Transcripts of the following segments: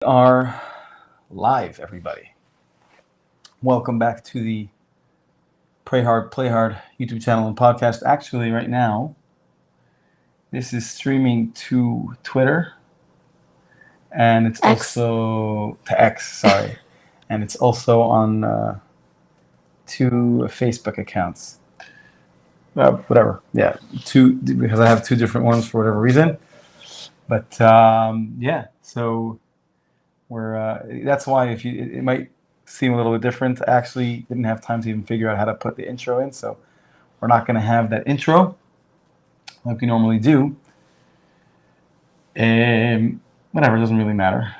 Are live, everybody. Welcome back to the Pray Hard, Play Hard YouTube channel and podcast. Actually, right now, this is streaming to Twitter, and it's also to X, sorry, and it's also on two Facebook accounts. Whatever, yeah, two because I have two different ones for whatever reason. But yeah, so. That's why it might seem a little bit different. I actually didn't have time to even figure out how to put the intro in, so we're not going to have that intro like we normally do. Whatever, it doesn't really matter.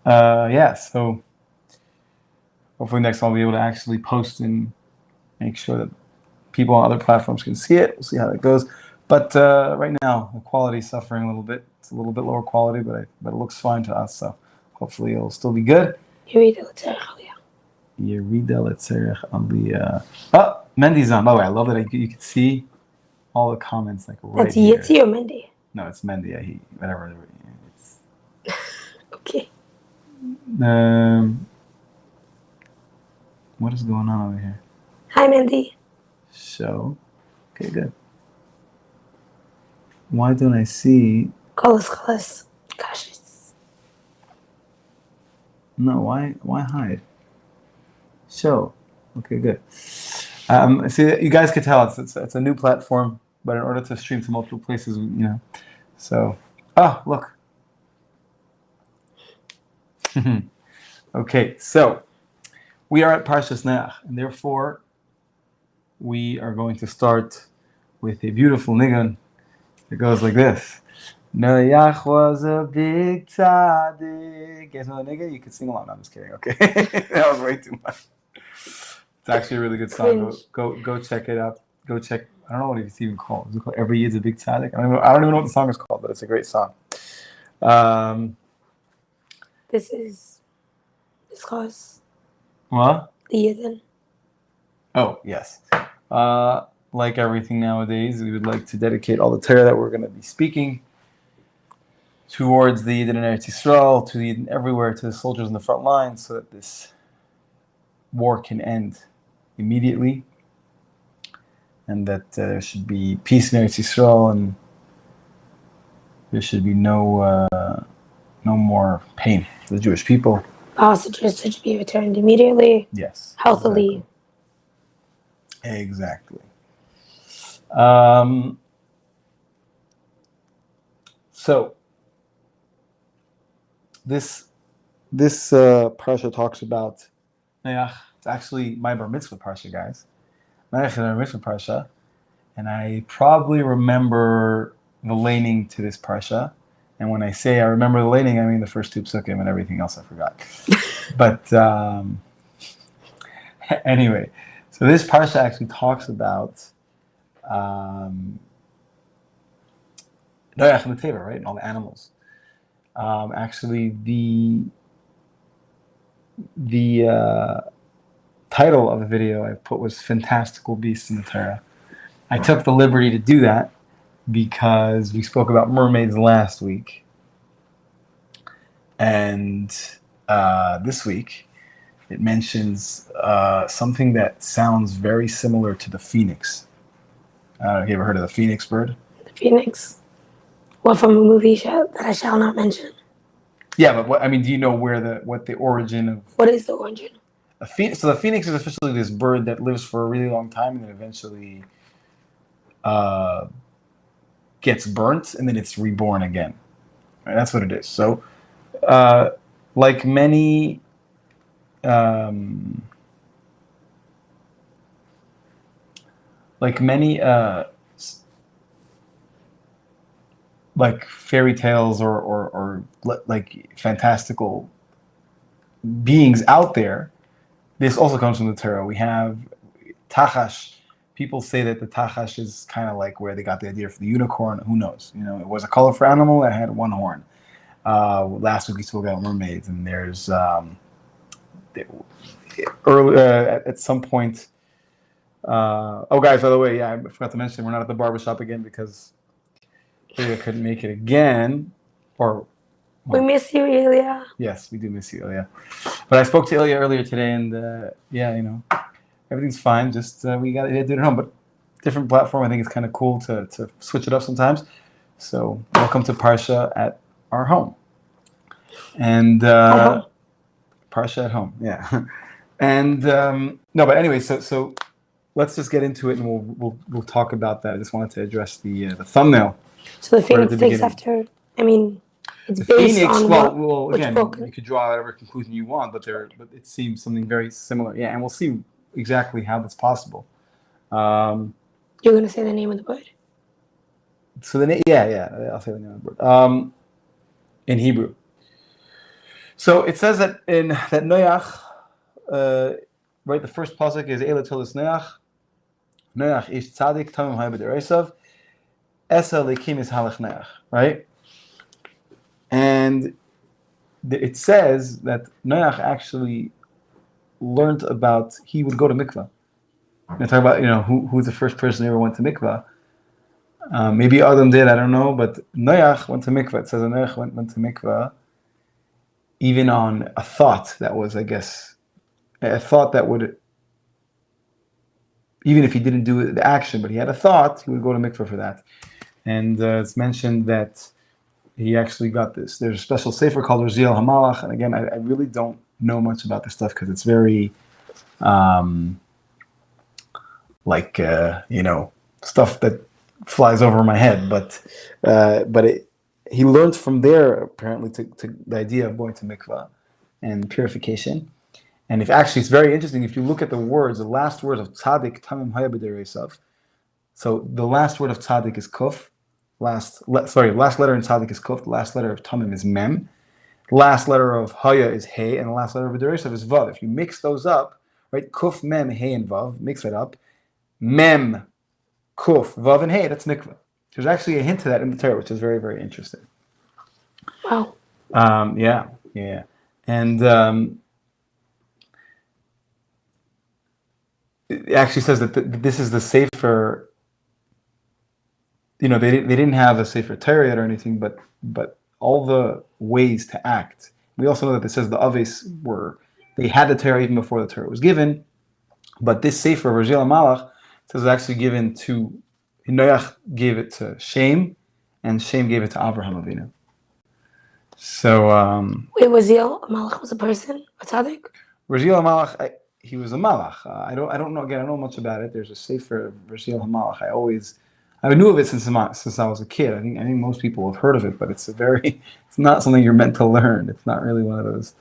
Yeah, so hopefully next time I'll be able to actually post and make sure that people on other platforms can see it. We'll see how that goes. But right now, the quality is suffering a little bit. It's a little bit lower quality, but it looks fine to us. So hopefully it'll still be good. Yisrael Oh, Mendy's on. By the way, I love that you can see all the comments like right That's here. Yitzi or Mendy? No, it's Mendy. Whatever. It's... Okay. What is going on over here? Hi, Mendy. So, okay, good. Why don't I see? Kolos. Kashis. No, why hide? Show. Okay, good. See, you guys can tell it's a new platform, but in order to stream to multiple places, So, look. Okay, so we are at Parshas Noach, and therefore we are going to start with a beautiful nigun. It goes like this. Noach was a big tzaddik. Guys know the nigga? You can sing along. No, I'm just kidding. Okay, that was way too much. It's actually a really good song. Go check it out. Go check. I don't know what it's even called. Is it called Every Year's a Big Tzaddik? I don't even know what the song is called, but it's a great song. This calls What? the Yidden. Oh, yes. Like everything nowadays, we would like to dedicate all the Torah that we're going to be speaking towards the Yidden in Eretz Yisrael, to the Yidden everywhere, to the soldiers in the front line, so that this war can end immediately, and that there should be peace in Eretz Yisrael, and there should be no more pain for the Jewish people. Hostages should be returned immediately. Yes. Healthily. Exactly. So this parsha talks about Noach. It's actually my bar mitzvah parsha, guys. Noach is my bar mitzvah parsha, and I probably remember the laning to this parsha. And when I say I remember the laning, I mean the first two psukim, and everything else I forgot. But anyway, so this parsha actually talks about Noach and the Teva, right, and all the animals. Actually, the title of the video I put was "Fantastical Beasts in the Torah." I took the liberty to do that because we spoke about mermaids last week, and this week it mentions something that sounds very similar to the phoenix. Have you ever heard of the phoenix bird? The phoenix. What from a movie show that I shall not mention? Yeah, but do you know what the origin of? What is the origin? So the phoenix is officially this bird that lives for a really long time and then eventually gets burnt and then it's reborn again. Right, that's what it is. So, like many like fairy tales or like fantastical beings out there, this also comes from the Torah. We have Tachash. People say that the Tachash is kind of like where they got the idea for the unicorn. Who knows? It was a colorful animal that had one horn. Last week we spoke about mermaids, and there's at some point. Guys, by the way, I forgot to mention we're not at the barbershop again because I couldn't make it again, or We miss you, Ilya. Yes, we do miss you, Ilya. But I spoke to Ilya earlier today, and everything's fine. Just we got to do it at home, but different platform. I think it's kind of cool to switch it up sometimes. So welcome to Parsha at our home, and Parsha at home, yeah. And no, but anyway, so let's just get into it, and we'll talk about that. I just wanted to address the thumbnail. So the Phoenix takes after. I mean, it's the based Phoenix. on Well, again, book? you could draw whatever conclusion you want, but it seems something very similar. Yeah, and we'll see exactly how that's possible. You're gonna say the name of the bird. So the I'll say the name of the bird. In Hebrew. So it says that Noach, right? The first pasuk is Eila Tolis Noach. Noach ish tzadik tamim hay b'dereisav. Esa lekim is halach Noach, right? And it says that Noach actually learned about, he would go to mikvah. And talk about who's the first person who ever went to mikvah. Maybe Adam did, I don't know, but Noach went to mikvah. It says that Noach went to mikvah even on a thought that was, I guess, a thought that would, even if he didn't do the action, but he had a thought, he would go to mikvah for that. And it's mentioned that he actually got this. There's a special sefer called Yisrael Hamalach, and again, I really don't know much about this stuff because it's very, stuff that flies over my head. But he learned from there apparently to the idea of going to mikvah and purification. And it's very interesting if you look at the words, the last words of tzaddik tamim haya b'dereisav. So the last word of tzaddik is kuf. Last letter in tzaddik is kuf. The last letter of tamim is mem. The last letter of haya is hey, and the last letter of b'dereisav is vav. If you mix those up, right, kuf, mem, hey, and vav, mix it up. Mem, kuf, vav, and hey, that's mikvah. There's actually a hint to that in the Torah, which is very, very interesting. Wow. Yeah. And it actually says that this is the sefer. They didn't have a sefer Torah yet or anything, but all the ways to act. We also know that it says the Aves they had the Torah even before the Torah was given, but this sefer Yisrael Malach says it's actually given to Noach, gave it to Shem, and Shem gave it to Abraham Avinu. So wait, Yisrael Malach was a person, a tzaddik? Yisrael Malach, he was a malach. I don't know. Again, I don't know much about it. There's a sefer of Yisrael Malach. I knew of it since I was a kid. I think most people have heard of it, but it's not something you're meant to learn. It's not really one of those.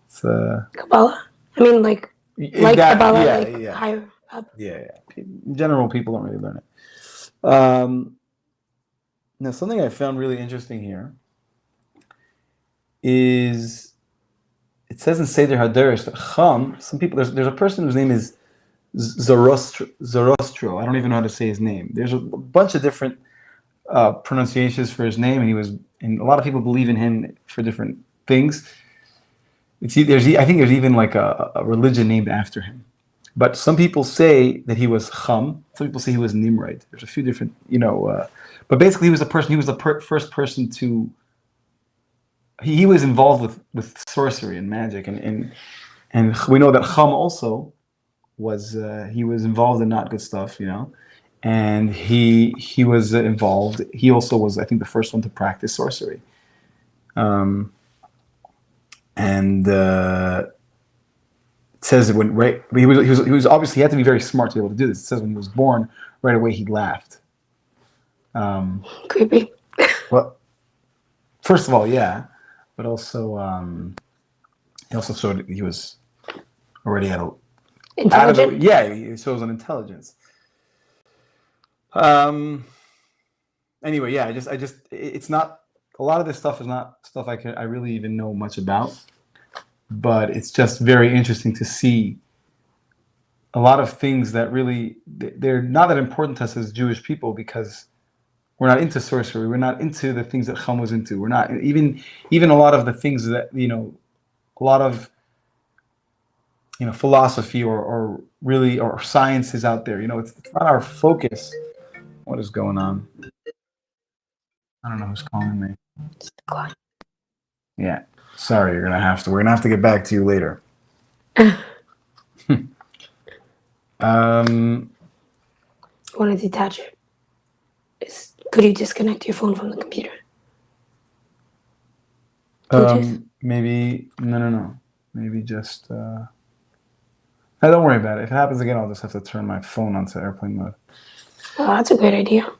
It's Kabbalah. I mean, like Kabbalah, higher up. Yeah. In general, people don't really learn it. Now, something I found really interesting here is it says in Seder Haderesh that Cham. Some people there's a person whose name is Zoroastro. I don't even know how to say his name. There's a bunch of different pronunciations for his name, and a lot of people believe in him for different things. I think there's even like a religion named after him. But some people say that he was Cham. Some people say he was Nimrod. There's a few different, but basically he was the first person to. He was involved with sorcery and magic, and we know that Cham also was he was involved in not good stuff, and he was involved. He also was, I think, the first one to practice sorcery. And it says that he was obviously, he had to be very smart to be able to do this. It says when he was born, right away he laughed. Creepy. Well, first of all, yeah, but also he also showed that he was already Intelligent? He shows an intelligence. Anyway, yeah, it's not, a lot of this stuff is not stuff I really even know much about, but it's just very interesting to see a lot of things that really, they're not that important to us as Jewish people because we're not into sorcery. We're not into the things that Cham was into. We're not, even a lot of the things that, a lot of, philosophy or science is out there. It's not our focus. What is going on? I don't know who's calling me. Yeah. Sorry, we're gonna have to get back to you later. Want to detach it? Could you disconnect your phone from the computer? Bluetooth? Maybe no. Maybe just. Don't worry about it. If it happens again, I'll just have to turn my phone onto airplane mode. Oh, that's a great idea.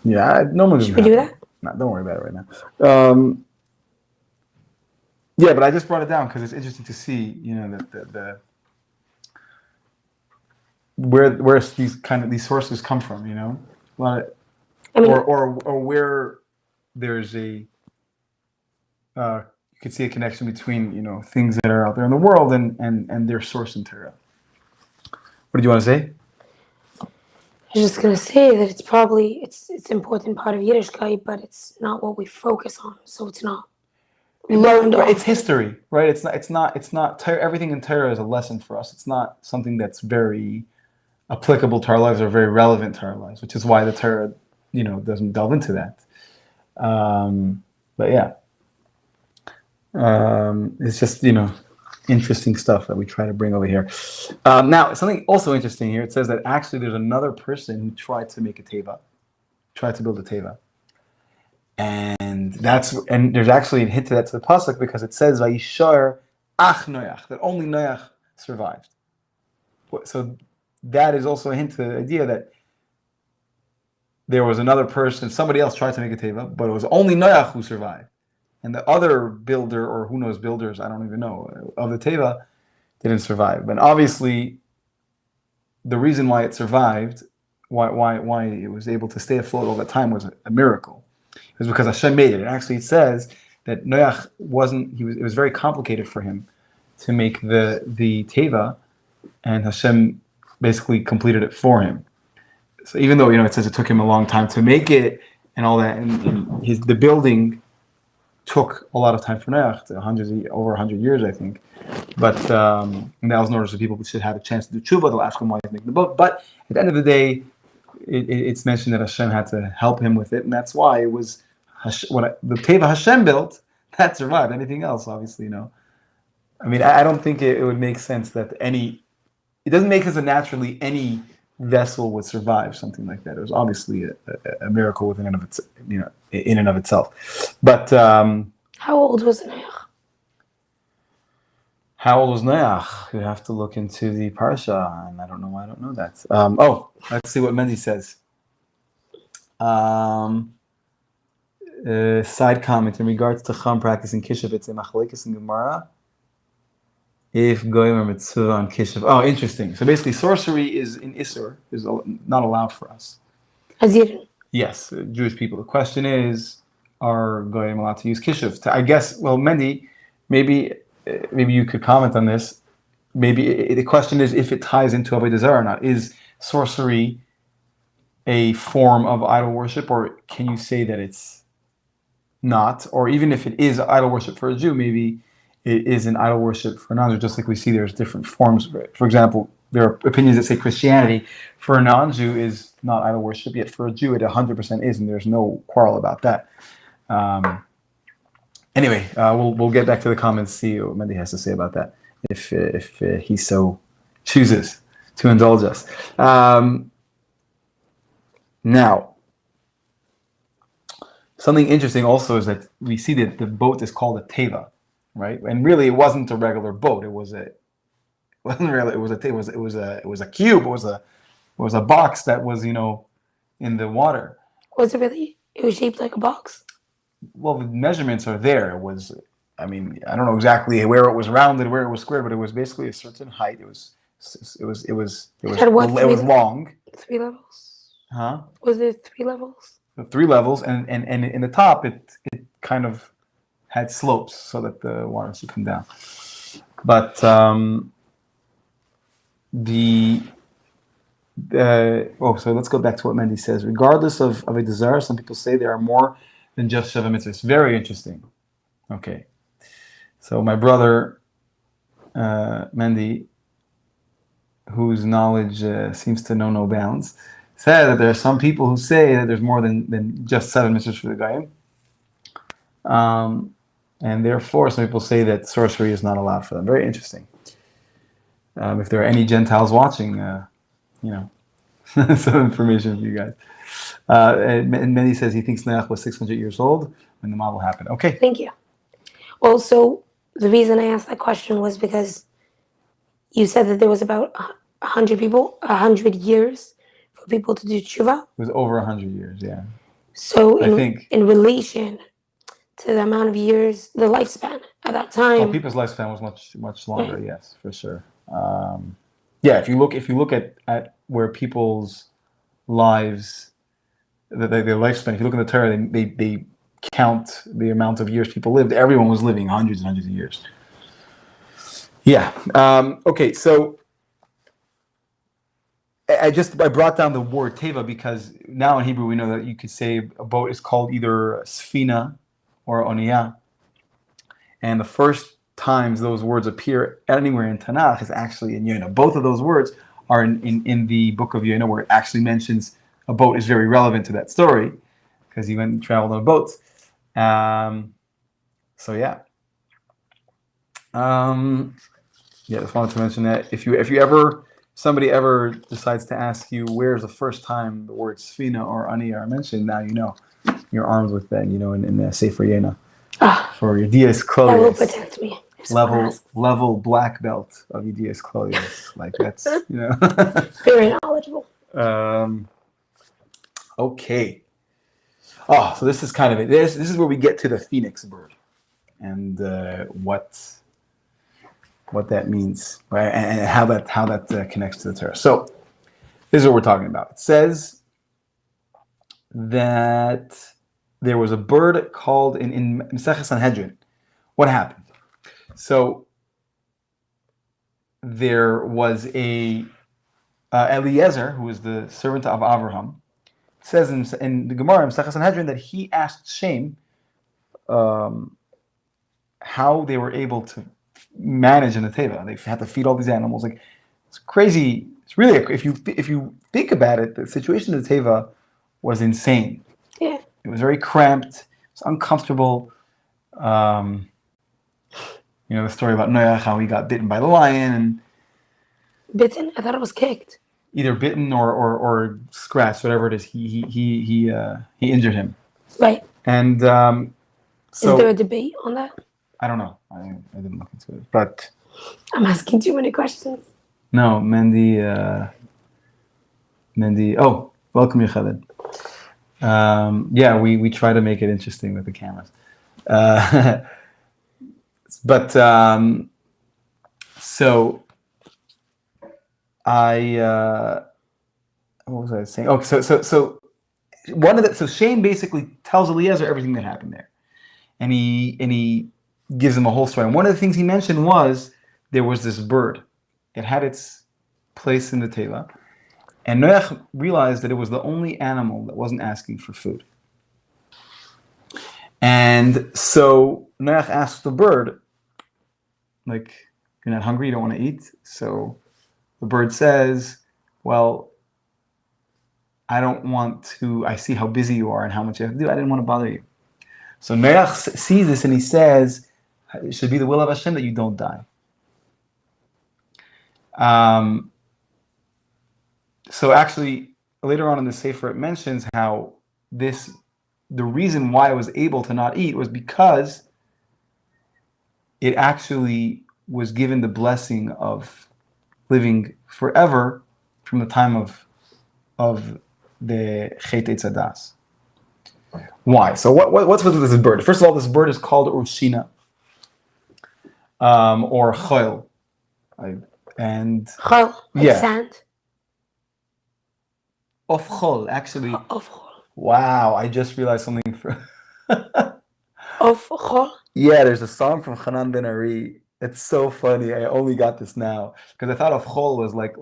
Yeah, normally. Should we do that? No, don't worry about it right now. Yeah, but I just brought it down because it's interesting to see, the where these sources come from, a lot of, or where there's a you could see a connection between things that are out there in the world and their source in Torah. What did you want to say? I was just gonna say that it's probably it's an important part of Yiddishkeit, but it's not what we focus on, so it's not. It's history, right? It's not everything in Torah is a lesson for us. It's not something that's very applicable to our lives or very relevant to our lives, which is why the Torah, doesn't delve into that. But yeah, it's just interesting stuff that we try to bring over here. Now, something also interesting here. It says that actually there's another person who tried to make a teva, tried to build a teva. And there's actually a hint to that to the pasuk because it says Vayishar ach Noach, that only Noach survived. So that is also a hint to the idea that there was another person, somebody else tried to make a teva, but it was only Noach who survived, and the other builder, or who knows builders, I don't even know, of the teva didn't survive. But obviously, the reason why it survived, why it was able to stay afloat all the time was a miracle. It was because Hashem made it. And actually, it says that Noach it was very complicated for him to make the teva, and Hashem basically completed it for him. So even though it says it took him a long time to make it and all that, and the building took a lot of time for Noach, over 100 years, I think. But and that was in order so people should have a chance to do tshuva. They'll ask him why he's making the boat. But at the end of the day, it's mentioned that Hashem had to help him with it, and that's why it was the teva Hashem built that survived. Anything else, obviously, I mean, I don't think it would make sense that it doesn't make sense that naturally any vessel would survive something like that. It was obviously a miracle within and of its, in and of itself. But how old was Noach? How old was Noach? You have to look into the Parsha, and I don't know why I don't know that. Let's see what Mendy says. Side comment in regards to Chum practicing Kishav, it's a machlekes in Gemara. If goyim are mitzvah on Kishav. Oh, interesting. So basically, sorcery is in Isur, is not allowed for us. Azir. Yes, Jewish people. The question is, are goyim allowed to use Kishav? I guess, well, Mendy, maybe you could comment on this. Maybe the question is if it ties into Avodah Zarah or not. Is sorcery a form of idol worship, or can you say that it's not? Or even if it is idol worship for a Jew, maybe it is an idol worship for a non-Jew, just like we see there's different forms of it. For example, there are opinions that say Christianity for a non-Jew is not idol worship, yet for a Jew it 100% is, and there's no quarrel about that. Anyway, we'll get back to the comments, see what Mendy has to say about that, if he so chooses to indulge us. Now, something interesting also is that we see that the boat is called a teva, right? And really, it wasn't a regular boat. It was a cube. It was a box that was in the water. Was it really? It was shaped like a box. Well, the measurements are there. It was, I don't know exactly where it was rounded, where it was square, but it was basically a certain height. It was long. 3 levels. Huh? Was it 3 levels? 3 levels, and in the top it kind of had slopes so that the water should come down. But so let's go back to what Mendy says. Regardless of a desire, some people say there are more than just Sheva Mitzvahs. Very interesting. Okay. So my brother, Mendy, whose knowledge seems to know no bounds, said that there are some people who say that there's more than just 7 mitzvahs for the Goyim. And therefore, some people say that sorcery is not allowed for them. Very interesting. If there are any Gentiles watching, some information for you guys. And Mehdi says he thinks Noach was 600 years old when the model happened. Okay. Thank you. Also, the reason I asked that question was because you said that there was about 100 years for people to do tshuva. It was over 100 years, yeah. So I think in relation to the amount of years, the lifespan at that time. people's lifespan was much longer. Right. Yes, for sure. If you look at where people's lives, their lifespan. If you look in the Torah, they count the amount of years people lived. Everyone was living hundreds and hundreds of years. Yeah. Okay. So I brought down the word teva because now in Hebrew we know that you could say a boat is called either sfina or oniyah, and the first times those words appear anywhere in Tanakh is actually in Yonah. Both of those words are in the book of Yonah, where it actually mentions a boat is very relevant to that story because he went and traveled on a boat. Just wanted to mention that if somebody ever decides to ask you where's the first time the words sfina or ani are mentioned, now you know. You're armed with that, in the Sefer Yena. For Yedias Klolios. That will protect me. Level black belt of Yedias Klolios. Like that's, Very knowledgeable. Okay. Oh, so this is kind of it. This is where we get to the phoenix bird and what that means, right? And how that connects to the Torah. So this is what we're talking about. It says that there was a bird called in Masechah Sanhedrin. What happened? So there was a Eliezer, who was the servant of Abraham. It says in the Gemara in Masechah Sanhedrin that he asked Shem how they were able to manage in the teva. They had to feed all these animals. Like, it's crazy. It's really, if you think about it, the situation in the teva was insane. Yeah. It was very cramped. It was uncomfortable. The story about Noach, how he got bitten by the lion and bitten. I thought it was kicked. Either bitten or scratched, whatever it is. He injured him. Right. And is there a debate on that? I don't know. I didn't look into it, but I'm asking too many questions. No, Mendy. Oh, welcome, Yocheved. We try to make it interesting with the cameras. So what was I saying? Oh, so Shane basically tells Eliezer everything that happened there, and he gives him a whole story. And one of the things he mentioned was there was this bird. It had its place in the teva, and Noach realized that it was the only animal that wasn't asking for food. And so Noach asked the bird, like, you're not hungry, you don't want to eat? So the bird says, well, I see how busy you are and how much you have to do. I didn't want to bother you. So Noach sees this and he says, it should be the will of Hashem that you don't die. So actually, later on in the Sefer, it mentions how the reason why I was able to not eat was because it actually was given the blessing of living forever from the time of the Chet Eitzadas. Why? So what's with this bird? First of all, this bird is called Ushina, or Chol. Chol, sand. Of Chol, actually. Of Chol. Wow, I just realized something. Of Chol? Yeah, there's a song from Hanan Ben Ari. It's so funny. I only got this now because I thought of Chol was like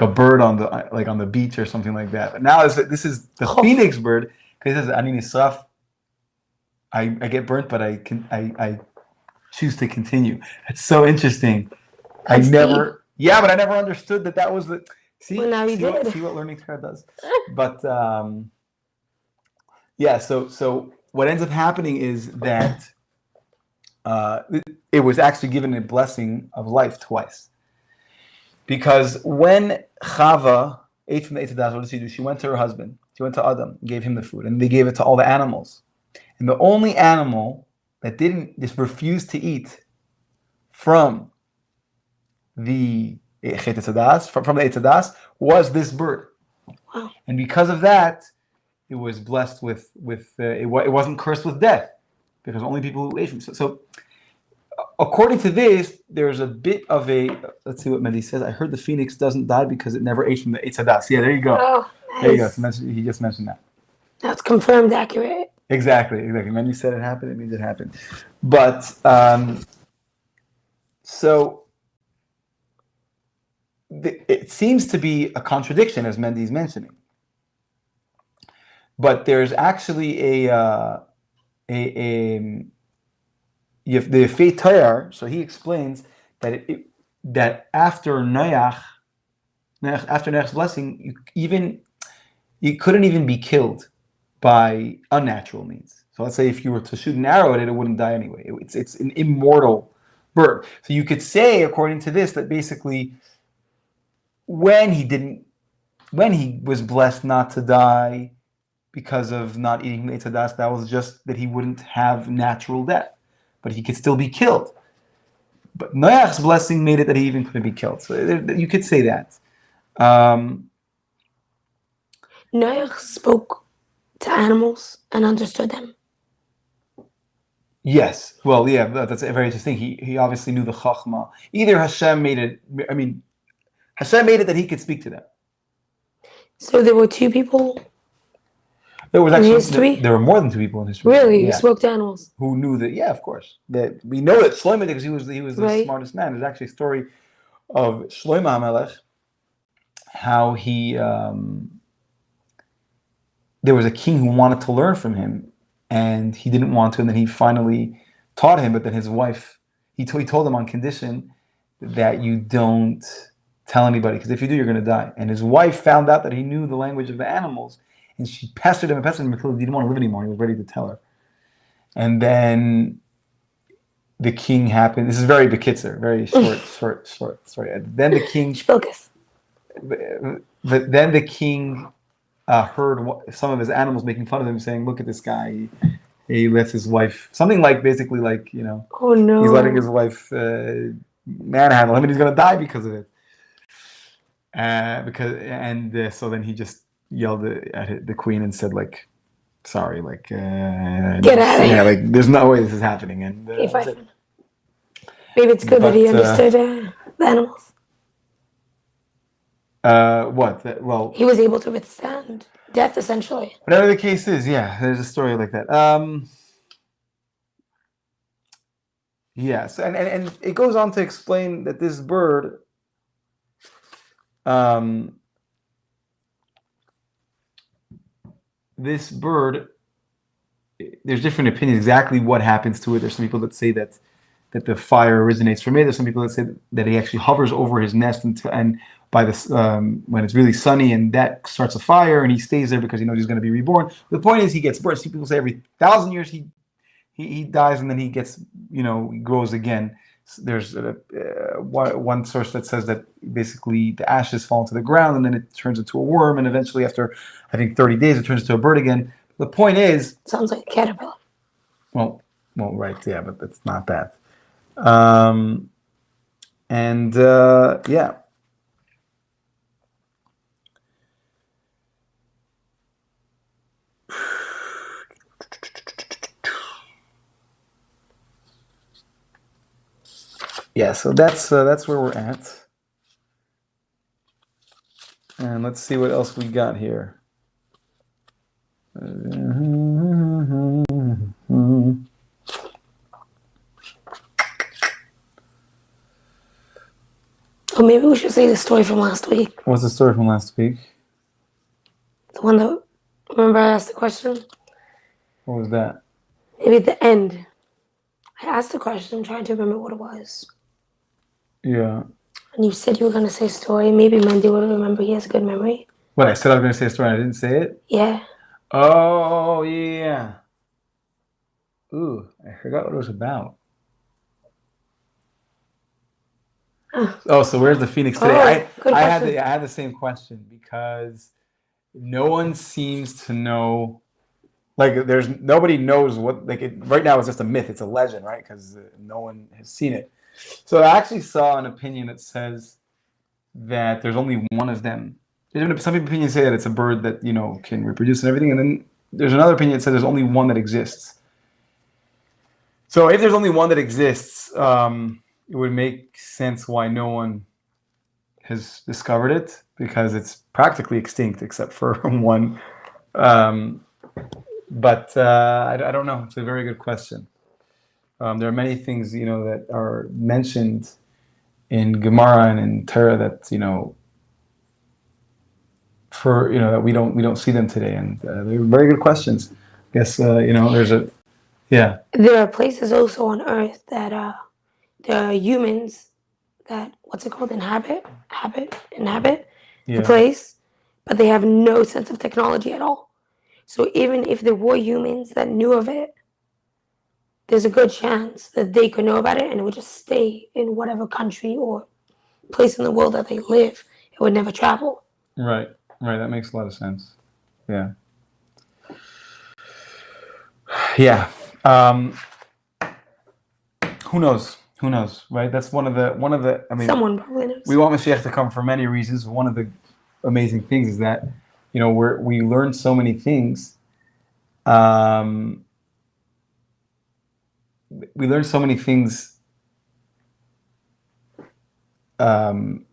a bird on the beach or something like that. But now this is the phoenix bird because it says Ani Nisraf. I get burnt, but I choose to continue. It's so interesting. But I never understood that was the. See, well, now you did. See what learning Torah does. But what ends up happening is that it was actually given a blessing of life twice. Because when Chava ate from the Eitz Hadas, what did she do? She went to her husband. She went to Adam, gave him the food, and they gave it to all the animals. And the only animal that just refused to eat from the Eitz Hadas was this bird. Wow. And because of that, it was blessed with it wasn't cursed with death, because only people who ate from it. So according to this, there's a bit of a, let's see what Mendy says. I heard the phoenix doesn't die because it never ate from the Eitz Hadas. Yeah, there you go. Oh, nice. There you go. So he just mentioned that. That's confirmed accurate. Exactly. Mendy said it happened, it means it happened. But, so it seems to be a contradiction, as Mendy's mentioning. But there's actually the Torah. So he explains that that after Noach's blessing, you couldn't even be killed by unnatural means. So let's say if you were to shoot an arrow at it, it wouldn't die anyway. It's an immortal bird. So you could say, according to this, that basically when he was blessed not to die because of not eating the Eitz Hadas, that was just that he wouldn't have natural death, but he could still be killed. But Noach's blessing made it that he even couldn't be killed. So you could say that. Noach spoke to animals and understood them. Yes. Well, yeah, that's very interesting. He obviously knew the Chachma. Either Hashem made it that he could speak to them. So there were two people There was in actually history? there were more than two people in history. Really? Yeah. Who spoke to animals? Who knew that? Yeah, of course. That we know that Shlomo did because he was the Right. smartest man. There's actually a story of Shlomo HaMelech, how he there was a king who wanted to learn from him, and he didn't want to, and then he finally taught him. But then his wife, he told him on condition that you don't tell anybody, because if you do, you're going to die. And his wife found out that he knew the language of the animals, and she pestered him until he didn't want to live anymore. He was ready to tell her. And then the king happened. This is very bekitzer, very short story. Then the king, Focus. then the king heard some of his animals making fun of him, saying, "Look at this guy. He lets his wife," something like basically like, Oh no. he's letting his wife manhandle him, and he's going to die because of it. So then he just yelled at the queen and said, like, "Sorry, like, Get out of here." Yeah, like, there's no way this is happening." And Okay, fine. Maybe it's good that he understood the animals. Well, He was able to withstand death, essentially. whatever the case is, yeah, there's a story like that. Yes, and it goes on to explain that this bird, there's different opinions exactly what happens to it. There's some people that say that the fire originates from it. There's some people that say that he actually hovers over his nest and by this when it's really sunny, and that starts a fire, and he stays there because he knows he's going to be reborn. The point is, he gets burned. Some people say every 1,000 years he dies, and then he gets, he grows again. There's one source that says that basically the ashes fall into the ground, and then it turns into a worm, and eventually after, I think, 30 days, it turns into a bird again. The point is... Sounds like a caterpillar. Well, right, yeah, but it's not that. Yeah. Yeah, so that's where we're at. And let's see what else we got here. Oh, maybe we should say the story from last week. What's the story from last week? The one that, remember I asked the question? What was that? Maybe at the end. I asked the question, trying to remember what it was. Yeah. And you said you were going to say story. Maybe Mendy would remember. He has a good memory. What, I said I was going to say a story and I didn't say it? Yeah. Oh, yeah. Ooh, I forgot what it was about. Ah. Oh, so where's the phoenix today? Good I question. had the same question because no one seems to know. Like, there's nobody knows what. Like, right now, it's just a myth. It's a legend, right? Because no one has seen it. So I actually saw an opinion that says that there's only one of them. Some opinions say that it's a bird that can reproduce and everything, and then there's another opinion that says there's only one that exists. So if there's only one that exists, it would make sense why no one has discovered it, because it's practically extinct except for one. But I don't know. It's a very good question. There are many things that are mentioned in Gemara and in Torah that that we don't see them today, and they're very good questions. I guess there's a There are places also on Earth that there are humans that inhabit the place, but they have no sense of technology at all. So even if there were humans that knew of it, there's a good chance that they could know about it and it would just stay in whatever country or place in the world that they live. It would never travel. Right. That makes a lot of sense. Yeah. Who knows? Right? That's one of the. I mean, someone probably knows. We want Mashiach to come for many reasons. One of the amazing things is that we learn so many things. We learn so many things in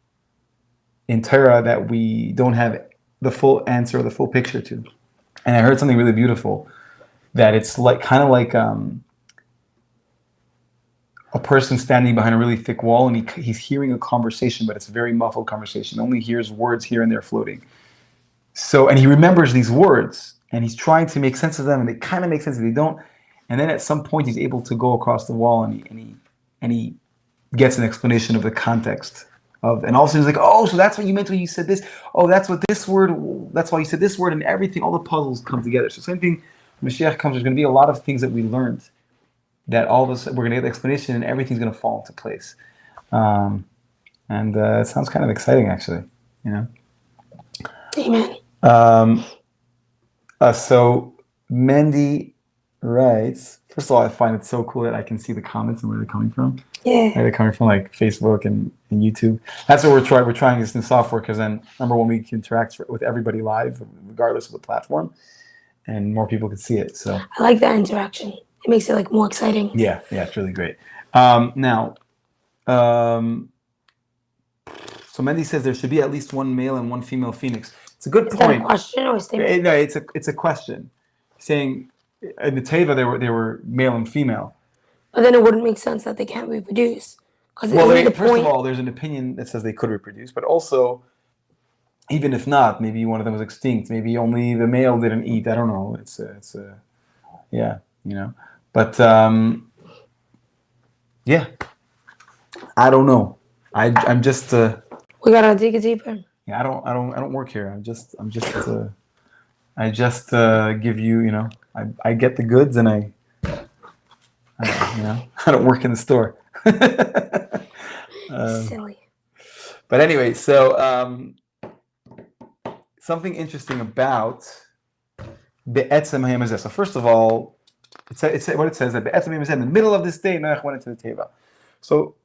Torah that we don't have the full answer or the full picture to. And I heard something really beautiful, that it's kind of like a person standing behind a really thick wall, and he's hearing a conversation, but it's a very muffled conversation. Only hears words here and there floating. So, and he remembers these words, and he's trying to make sense of them, and they kind of make sense, and they don't. And then at some point, he's able to go across the wall, and he gets an explanation of the context of, and all of a sudden he's like, oh, so that's what you meant when you said this. Oh, that's what this word. That's why you said this word, and everything. All the puzzles come together. So same thing. When Mashiach comes, there's going to be a lot of things that we learned that all of us, we're going to get the explanation, and everything's going to fall into place. And it sounds kind of exciting, actually. Amen. So Mendy writes, first of all, I find it so cool that I can see the comments and where they're coming from. Yeah. They're coming from like Facebook and YouTube. That's what we're trying. We're trying this new software because then, number one, we can interact with everybody live, regardless of the platform, and more people can see it. So I like that interaction. It makes it more exciting. Yeah, it's really great. Now, so Mendy says there should be at least one male and one female phoenix. It's a good point. Is that a question or a statement? No, it's a question, saying in the Teva they were male and female. But then it wouldn't make sense that they can't reproduce. First of all, there's an opinion that says they could reproduce, but also, even if not, maybe one of them was extinct. Maybe only the male didn't eat. I don't know. But I don't know. I'm just. We gotta dig it deeper. Yeah, I don't work here. I just give you. I get the goods, and I don't work in the store. Silly. But anyway, so something interesting about Be'etzem HaYom. So first of all, it says what it says, that Be'etzem HaYom, in the middle of this day, Noach went into the Teva. So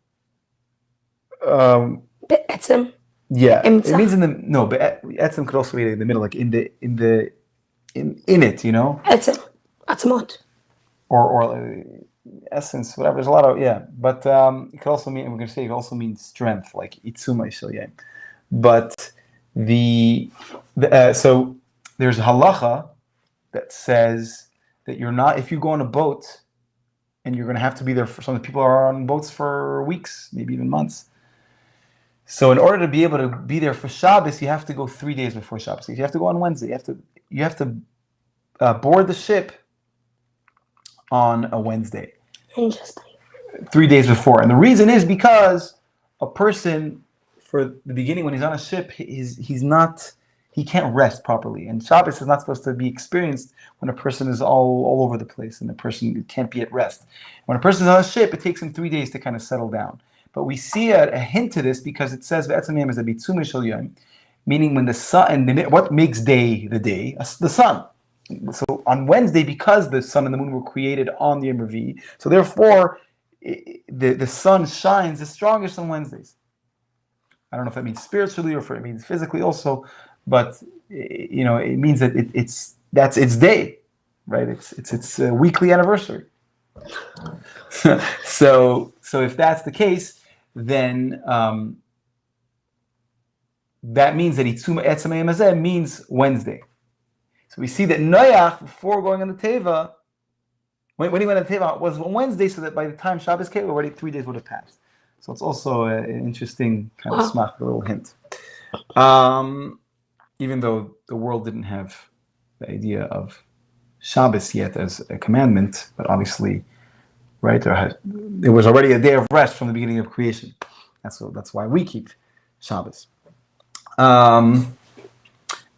Be'etzem. Yeah, it means Be'etzem could also be in the middle, like in it, Etzem, atzmot. Or essence, whatever. There's a lot of but it could also mean, we're going to say, it also means strength, like itzuma ishalyem. But so there's a halacha that says that you're not, if you go on a boat and you're going to have to be there for, some people are on boats for weeks, maybe even months. So in order to be able to be there for Shabbos, you have to go 3 days before Shabbos. If you have to go on Wednesday, you have to board the ship on a Wednesday. Interesting. 3 days before. And the reason is because a person, for the beginning, when he's on a ship, he's not he can't rest properly. And Shabbos is not supposed to be experienced when a person is all over the place and a person can't be at rest. When a person is on a ship, it takes him 3 days to kind of settle down. But we see a hint to this because it says meaning when the sun, and what makes day the day? The sun. So on Wednesday, because the sun and the moon were created on the Yom Revi'i, so therefore the sun shines the strongest on Wednesdays. I don't know if that means spiritually or if it means physically also, but it means that that's its day, right? It's its weekly anniversary. So if that's the case, then that means that Itzuma Etzem Hayom Hazeh means Wednesday. So we see that Noach, before going on the Teva, when he went on the Teva, was on Wednesday, so that by the time Shabbos came, already 3 days would have passed. So it's also an interesting kind of smach, a little hint. Even though the world didn't have the idea of Shabbos yet as a commandment, but obviously, right, there was already a day of rest from the beginning of creation. That's why we keep Shabbos.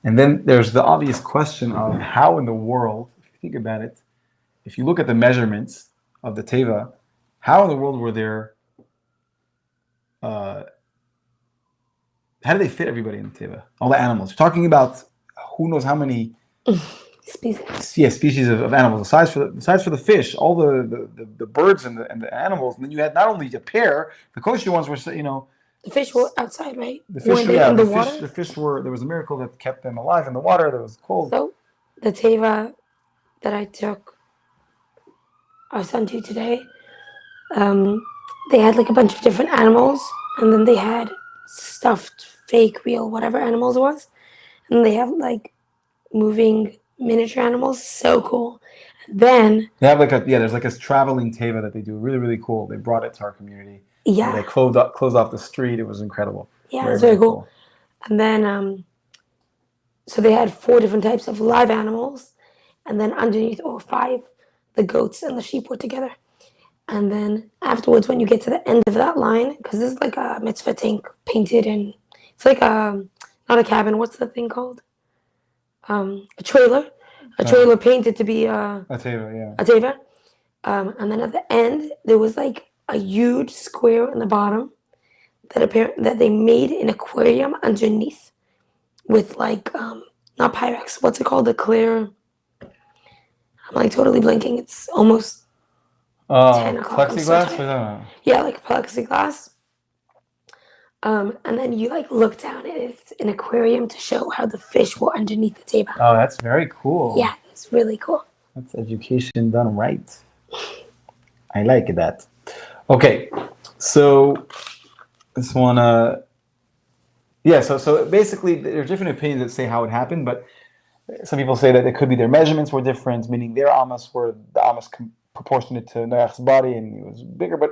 And then there's the obvious question of how in the world, if you think about it, if you look at the measurements of the Teva, how in the world were there, how do they fit everybody in the Teva? All the animals. You're talking about who knows how many species. Yeah, species of animals. Besides for the fish, all the birds and the animals, and then you had not only a pair, the kosher ones were, The fish were outside, right? The fish, the fish were. There was a miracle that kept them alive in the water. That was cold. So, the teva that I took our son to today, they had like a bunch of different animals, and then they had stuffed, fake, real, whatever animals it was, and they have like moving miniature animals. So cool. Then they have there's like a traveling teva that they do. Really, really cool. They brought it to our community. Yeah. And they closed off the street. It was incredible. Yeah, it's very cool. And then, so they had 4 different types of live animals, and then underneath, 5, the goats and the sheep were together. And then afterwards, when you get to the end of that line, because this is like a mitzvah tank painted in, it's like not a cabin. What's the thing called? A trailer. A trailer painted to be a teva, yeah. A teva. And then at the end, there was like a huge square in the bottom that they made an aquarium underneath with like not Pyrex, what's it called? The clear. I'm like totally blinking. It's almost 10 o'clock. Plexiglass? Yeah, like plexiglass. And then you like look down and it's an aquarium to show how the fish were underneath the table. Oh, that's very cool. Yeah, it's really cool. That's education done right. I like that. Okay, so this one, so basically there are different opinions that say how it happened, but some people say that it could be their measurements were different, meaning their amas were the amas proportionate to Noach's body and he was bigger, but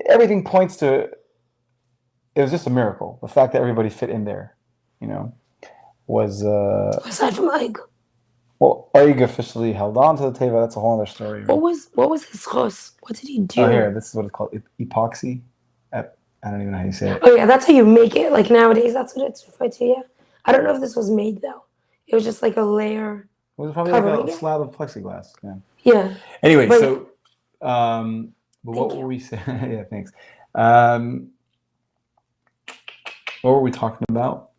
everything points to it was just a miracle. The fact that everybody fit in there, was... Aside from Eig. Well, Eig officially held on to the teva. That's a whole other story. Right? What was his chos? What did he do? Oh, here, this is what it's called. Epoxy. I don't even know how you say it. Oh, yeah, that's how you make it. Like nowadays, that's what it's referred to, yeah. I don't know if this was made, though. It was just like a layer. It was probably like a slab of plexiglass. Yeah. Yeah. Anyway, but what were we saying? Yeah, thanks. What were we talking about?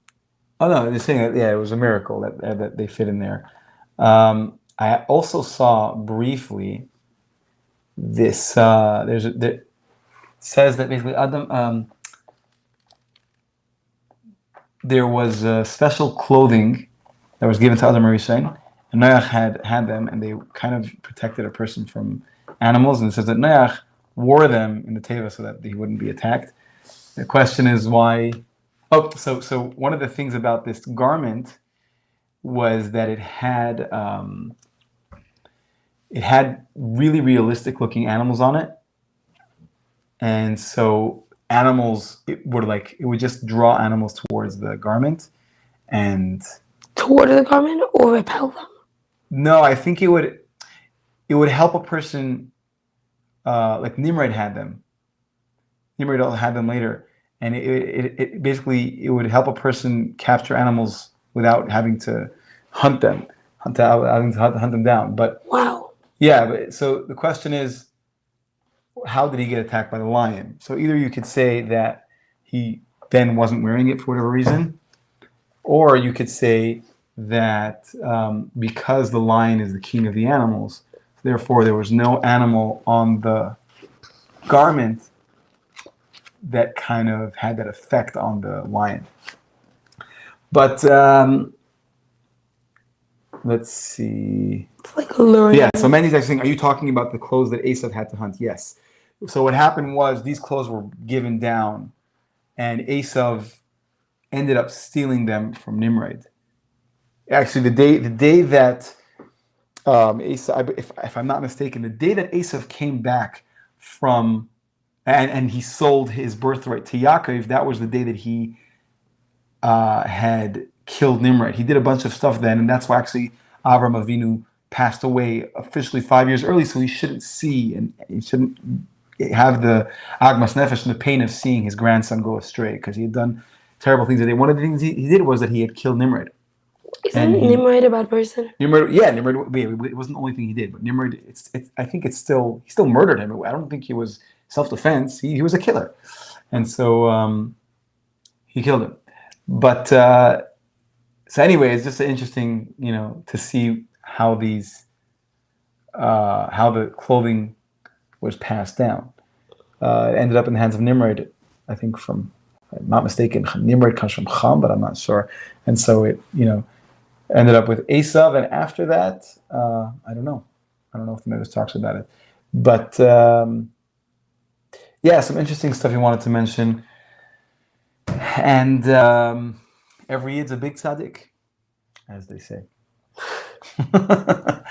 Oh, no, they're saying that, it was a miracle that they fit in there. I also saw briefly this, it says that basically Adam, there was special clothing that was given to Adam Rishon, and Noach had them, and they kind of protected a person from animals, and it says that Noach wore them in the Teva so that he wouldn't be attacked. The question is why... Oh, so one of the things about this garment was that it had really realistic looking animals on it, and so animals it would just draw animals towards the garment, and toward the garment or repel them. No, I think it would help a person. Like Nimrod had them. Nimrod had them later. And it basically would help a person capture animals without having to hunt them down. But wow. yeah, so the question is, how did he get attacked by the lion? So either you could say that he then wasn't wearing it for whatever reason, or you could say that because the lion is the king of the animals, therefore there was no animal on the garment that kind of had that effect on the lion. But let's see. It's like alluring. Yeah, so Mandy's actually saying, are you talking about the clothes that Esav had to hunt? Yes. So what happened was these clothes were given down, and Esav ended up stealing them from Nimrod. Actually, the day that Esav, if I'm not mistaken, the day that Esav came back from and he sold his birthright to Yaakov, that was the day that he had killed Nimrod. He did a bunch of stuff then, and that's why actually Avram Avinu passed away officially 5 years early, so he shouldn't see and he shouldn't have the Agmas Nefesh and the pain of seeing his grandson go astray, because he had done terrible things. One of the things he did was that he had killed Nimrod. Isn't Nimrod a bad person? Nimrod, it wasn't the only thing he did, but Nimrod, I think he still murdered him. I don't think he was self-defense. He was a killer, and so he killed him. But so anyway, it's just interesting, to see how how the clothing was passed down. It ended up in the hands of Nimrod, I think, if I'm not mistaken. Nimrod comes from Cham, but I'm not sure. And so it, ended up with Esav, and after that, I don't know. I don't know if the Midrash talks about it. But yeah, some interesting stuff he wanted to mention. And every Yid's a big tzaddik, as they say. What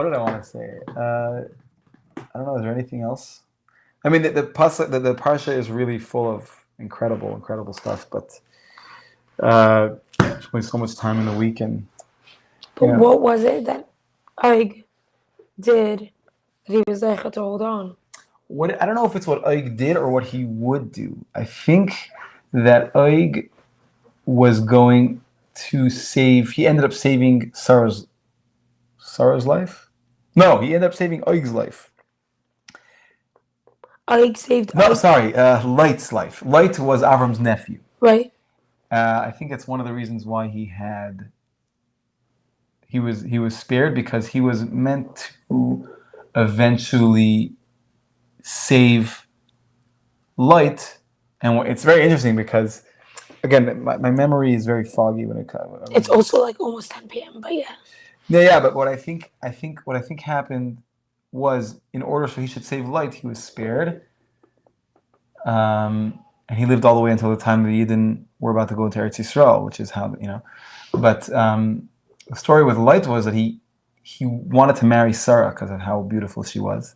did I want to say? I don't know. Is there anything else? I mean, the Parsha is really full of incredible stuff, but there's only so much time in the week. But what was it that Og did that he was able to hold on? I don't know if it's what Og did or what he would do. I think that Og was going to he ended up saving Sarah's life? No, he ended up saving Og's life. Og saved No, Og. sorry, Light's life. Light was Avram's nephew. Right. I think that's one of the reasons why he was spared, because he was meant to eventually save Light. And it's very interesting because, again, my memory is very foggy when it comes. It's also like almost 10 p.m. But yeah. Yeah, but what I think happened was, in order so he should save Light, he was spared, and he lived all the way until the time the Yidden were about to go into Eretz Yisrael, which is how But the story with Light was that he wanted to marry Sarah because of how beautiful she was,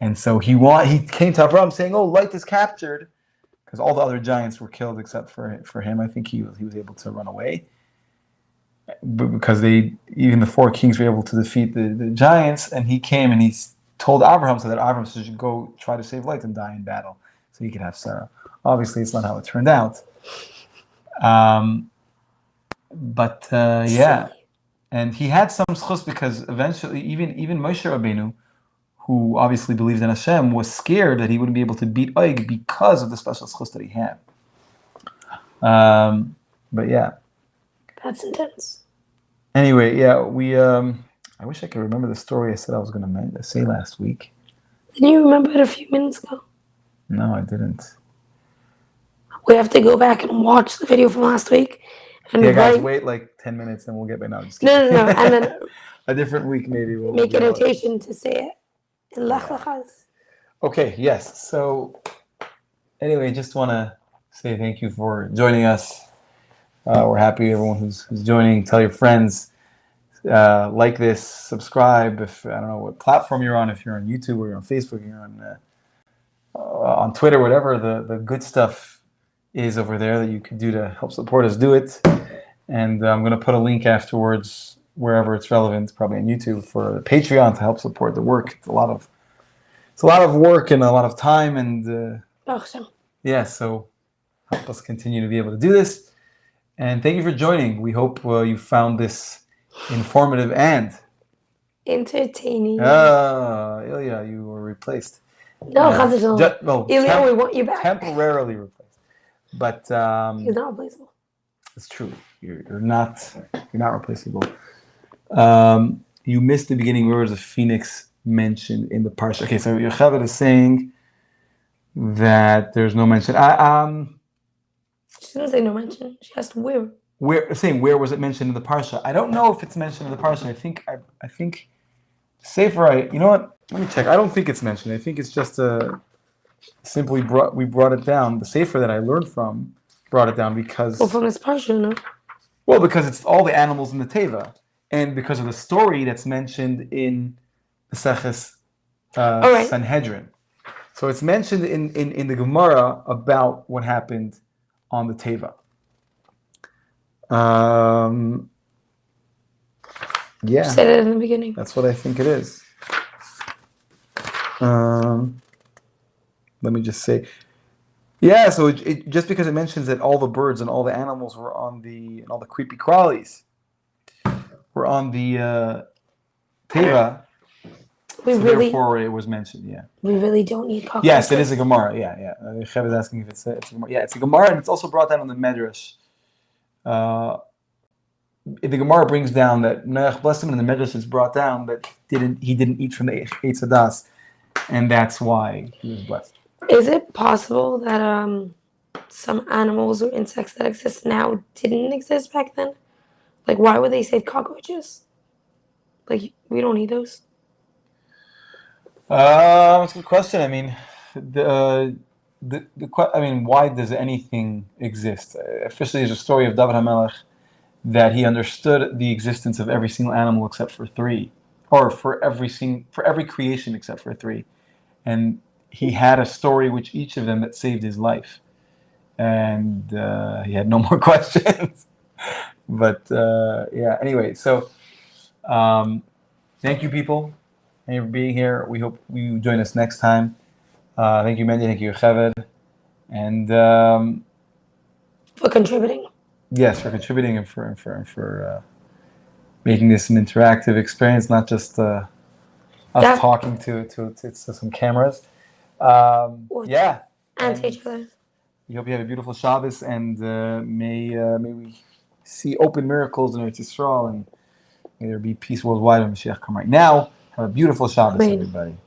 and so he came to Avram saying, "Oh, Light is captured," because all the other giants were killed except for him. I think he was able to run away, because even the 4 kings were able to defeat the giants, and he came and he told Abraham so that Abraham should go try to save Light and die in battle so he could have Sarah. Obviously, it's not how it turned out. But yeah, and he had some schus because eventually even Moshe Rabbeinu, who obviously believed in Hashem, was scared that he wouldn't be able to beat Og because of the special schus that he had. But yeah. That's intense. Anyway, yeah, I wish I could remember the story I said I was going to say last week. Didn't you remember it a few minutes ago? No, I didn't. We have to go back and watch the video from last week. And Yeah, guys, wait like 10 minutes and we'll get back. No, just No. kidding. And then A different week maybe we'll make a notation to say it in Lech Lechaz. Okay, yes. So anyway, just want to say thank you for joining us. We're happy everyone who's joining. Tell your friends. Like this, subscribe. If I don't know what platform you're on, if you're on YouTube or you're on Facebook, you're on Twitter, whatever the good stuff is over there that you can do to help support us, do it. And I'm going to put a link afterwards wherever it's relevant, probably on YouTube, for the Patreon to help support the work. It's a lot of work and a lot of time, and Hashem. yeah, so help us continue to be able to do this. And thank you for joining. We hope you found this informative and entertaining. Ilya, you were replaced. No, Ilya, we want you back. Temporarily replaced. But he's not replaceable. It's true. You're not replaceable. You missed the beginning. Where was the phoenix mentioned in the parsha? Okay, so Yocheved is saying that there's no mention. She didn't say no mention. She asked where. Where was it mentioned in the parsha? I don't know if it's mentioned in the parsha. I think Sefer. You know what? Let me check. I don't think it's mentioned. I think it's just simply we brought it down. The Sefer that I learned from brought it down because. Well, from this parsha, no. Well, because it's all the animals in the Teva, and because of the story that's mentioned in Maseches Sanhedrin. So it's mentioned in the Gemara about what happened on the Teva. Yeah. You said it in the beginning. That's what I think it is. Let me just say. Yeah, so it just because it mentions that all the birds and all the animals were on and all the creepy crawlies were on the Teva. Therefore it was mentioned, yeah. We really don't need cockroaches. Yes, it is a Gemara, yeah. Chev is asking if it's a Gemara. Yeah, it's a Gemara, and it's also brought down on the Medrash. The Gemara brings down that Noach blessed him, and in the Medrash it's brought down that he didn't eat from the Eitz Hadas, and that's why he was blessed. Is it possible that some animals or insects that exist now didn't exist back then? Like, why would they save cockroaches? Like, we don't need those. That's a good question. I mean, why does anything exist? Officially, there's a story of David HaMelech that he understood the existence of every single animal except for three, or for every creation except for three, and he had a story which each of them that saved his life, and he had no more questions. But yeah, anyway, so thank you, people. Thank you for being here. We hope you join us next time. Thank you, Mendy. Thank you, Yocheved. And for contributing. Yes, for contributing and for making this an interactive experience, not just us talking to some cameras. And to each other. We hope you have a beautiful Shabbos, and may we see open miracles in Eretz Yisrael, and may there be peace worldwide when Mashiach come right now. Have a beautiful Shabbos, everybody.